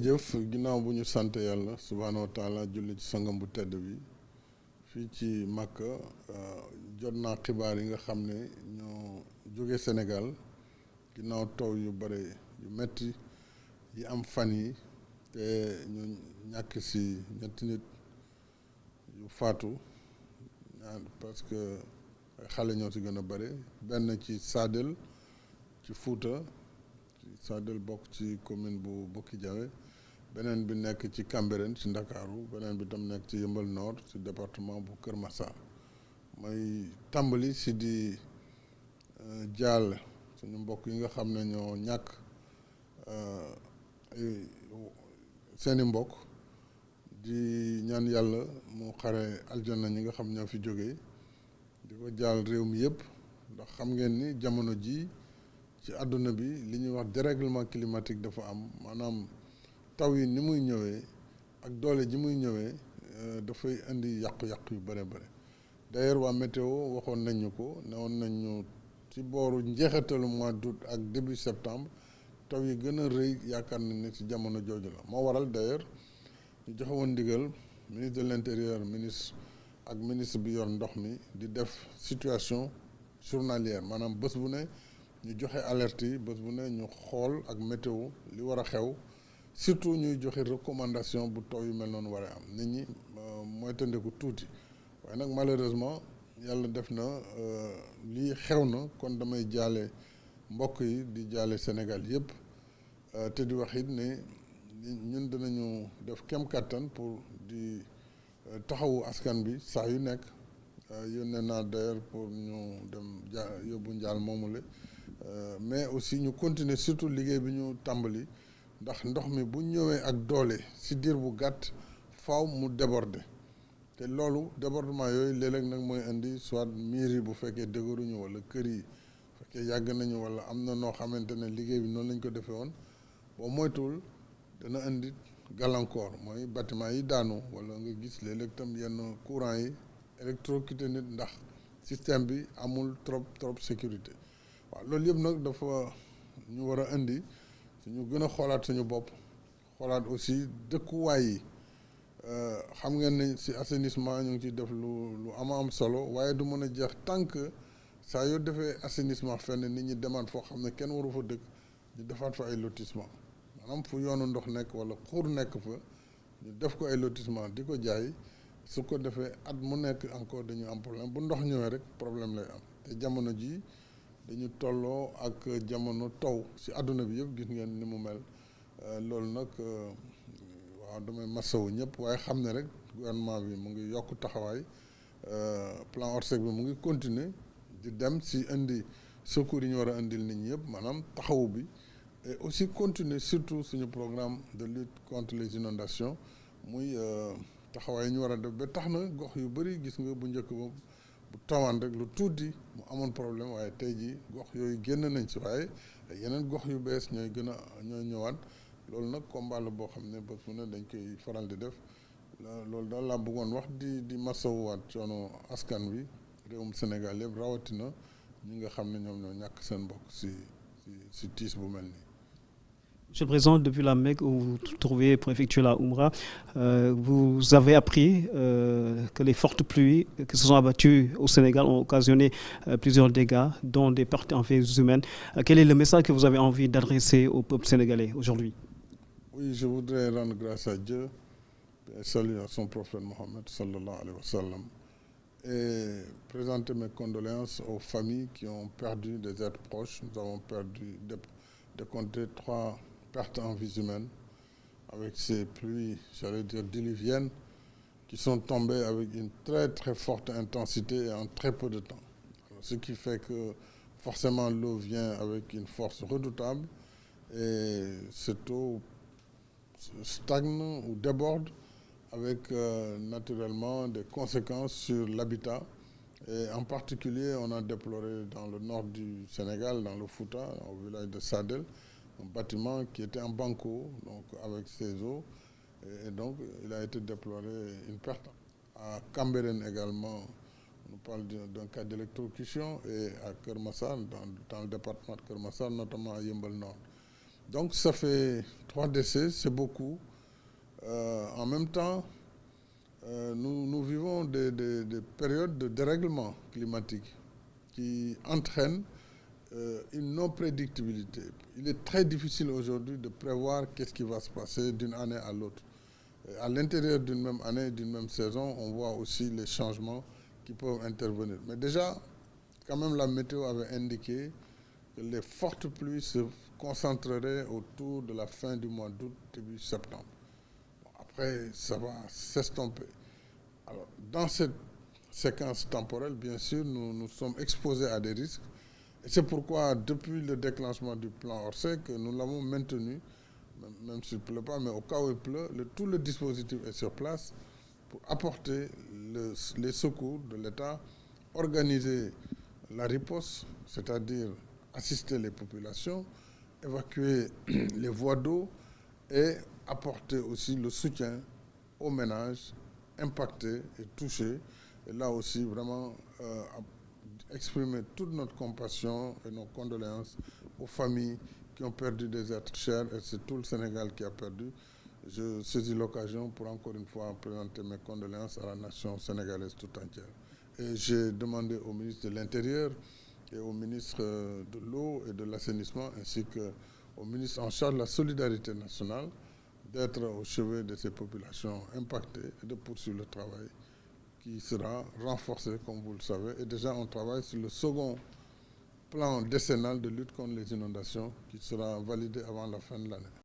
jëf ginnaaw bu ñu sant yàlla subhaanahu wa taala julli ci sangam bu tedd bi fii ci Makka jot naa xibaar yi nga xam ne ñoo jóge Sénégal ginnaaw taw yu bare yu metti yi am fan yi te ñu ñàkk si ñetti nit yu faatu parce que ay xale ñoo si gën a bare benn ci Sadel ci Fuuta Sadel bokk ci commune bu Bokki Jawe beneen bi nekk ci Cambérène ci Ndakaaru beneen bi tam nekk ci Yëmbal Nord ci département bu Kër Massar may tàmbali si di jaal suñu mbokk yi nga xam ne ñoo ñàkk seeni mbokk di ñaan yàlla mu xare aljana ñi nga xam ñoo fi jógee di ko jaal réew mi yëpp ndax xam ngeen ni jamono ji ci àdduna bi li ñuy wax dérèglement climatique dafa am maanaam taw yi ni muy ñëwee ak doole ji muy ñëwee dafay indi yàqu-yàqu yu bare bare d'ailleurs waa météo waxoon nañ ñu ko newoon nañ ñu ci booru njeexitalu mois d'août ak début septembre taw yi gën a rëy yaakaar nañ ne ci jamono jooju la moo waral d'ailleurs ñu joxe woon ndigal ministre de l'intérieur ministre bi yor ndox mi di def situation journalière maanaam bés bu ne ñu joxe alerte yi bés bu ne ñu xool ak météo li war a xew surtout ñuy joxe recommandation bu taw yu mel noonu war a am nit ñi mooy tëndeku tuuti waaye nag malheureusement yàlla def na lii xew na kon damay jaale mbokk yi di jaale Sénégal yëpp te di wax it ne ñun dinañu def kem kàttan pour di taxawu askan bi saa yu nekk yónnee naa d'ailleurs pour ñu dem yóbbu njaal moomule mais aussi ñu continuer surtout liggéey bi ñu tàmbali ndax ndox mi bu ñëwee ak doole ci diir bu gàtt faaw mu déborder te loolu débordement yooyu léeg-léeg nag mooy indi soit miir yi bu fekkee dëgëruñu wala kër yi bu fekkee yàgg nañu wala am na noo xamante ne liggéey bi noonu lañ ko defee woon boo moytuwul dana indi gàllankoor mooy bâtiment yi daanu wala nga gis léeg-léeg tam yenn courant yi électrocuté nit ndax système bi amul trop sécurité waaw loolu yëpp nag dafa ñu war a indi suñu gën a xoolaat suñu bopp xoolaat aussi dëkkuwaay yi xam ngeen ne ci assainissement ñu ngi ciy def lu am solo waaye du mën a jeex tant que saa yoo defee assainissement fenn nit ñi demaat foo xam ne kenn waru fa dëkk ñu defaat fa ay lotissement maanaam fu yoonu ndox nekk wala xur nekk fa ñu def ko ay lotissement di ko jaay su ko defee at mu nekk encore dañu am problème bu ndox ñëwee rek problème lay am te jamono ji dañu tolloo ak jamono taw ci àdduna bi yëpp gis ngeen ni mu mel loolu nag waaw damay masawu ñëpp waaye xam ne rek gouvernement bi mu ngi yokk taxawaay plan Orsec bi mu ngi continuer di dem ci indi secours yi ñu war a indil nit ñi yëpp maanaam taxawu bi et aussi continuer surtout suñu programme de lutte contre les inondations muy taxawaay yi ñu war a def ba tax na gox yu bari gis nga bu njëkk ba bu tawaan rek lu tuuti mu amoon problème waaye tey jii gox yooyu génn nañ ci waaye yeneen gox yu bees ñooy ñëwaat loolu nag combat la boo xam ne bés bu ne dañ koy faral di def loolu daal laa bëggoon wax di masawuwaat coono askan wi réewum Sénégal yëpp rawatina ñi nga xam ne ñoom ñoo ñàkk seen mbokk si tiis bu mel nii. Monsieur le Président, depuis la Mecque où vous vous trouvez pour effectuer la Oumra, vous avez appris que les fortes pluies qui se sont abattues au Sénégal ont occasionné plusieurs dégâts, dont des pertes en vies humaines. Quel est le message que vous avez envie d'adresser au peuple sénégalais aujourd'hui? Oui, je voudrais rendre grâce à Dieu et saluer à son prophète Mohammed sallallahu alayhi wa sallam et présenter mes condoléances aux familles qui ont perdu des êtres proches. Nous avons décompté 3 pertes en vies humaines avec ces pluies, j'allais dire diluviennes, qui sont tombées avec une très très forte intensité et en très peu de temps. Alors, ce qui fait que forcément l'eau vient avec une force redoutable et cette eau stagne ou déborde avec naturellement des conséquences sur l'habitat. Et en particulier, on a déploré dans le nord du Sénégal, dans le Fouta, au village de Sadel, un bâtiment qui était en banco, donc avec ses eaux. Et donc, il a été déploré une perte. À Cambérène également, on parle d'un cas d'électrocution, et à Keur Massar, dans le département de Keur Massar, notamment à Yëmbal Nord. Donc ça fait 3 décès, c'est beaucoup. En même temps, nous vivons des périodes de dérèglement climatique qui entraînent une non-prédictibilité. Il est très difficile aujourd'hui de prévoir qu'est-ce qui va se passer d'une année à l'autre. À l'intérieur d'une même année, d'une même saison, on voit aussi les changements qui peuvent intervenir. Mais déjà, quand même, la météo avait indiqué que les fortes pluies se concentreraient autour de la fin du mois d'août, début septembre. Bon, après, ça va s'estomper. Alors, dans cette séquence temporelle, bien sûr, nous sommes exposés à des risques. Et c'est pourquoi, depuis le déclenchement du plan Orsay, que nous l'avons maintenu, même s'il ne pleut pas, mais au cas où il pleut, tout le dispositif est sur place pour apporter les secours de l'État, organiser la riposte, c'est-à-dire assister les populations, évacuer les voies d'eau et apporter aussi le soutien aux ménages impactés et touchés. Et là aussi, vraiment, exprimer toute notre compassion et nos condoléances aux familles qui ont perdu des êtres chers, et c'est tout le Sénégal qui a perdu. Je saisis l'occasion pour encore une fois présenter mes condoléances à la nation sénégalaise tout entière. Et j'ai demandé au ministre de l'Intérieur et au ministre de l'Eau et de l'Assainissement, ainsi qu'au ministre en charge de la solidarité nationale, d'être au chevet de ces populations impactées et de poursuivre le travail qui sera renforcé, comme vous le savez. Et déjà, on travaille sur le second plan décennal de lutte contre les inondations qui sera validé avant la fin de l'année.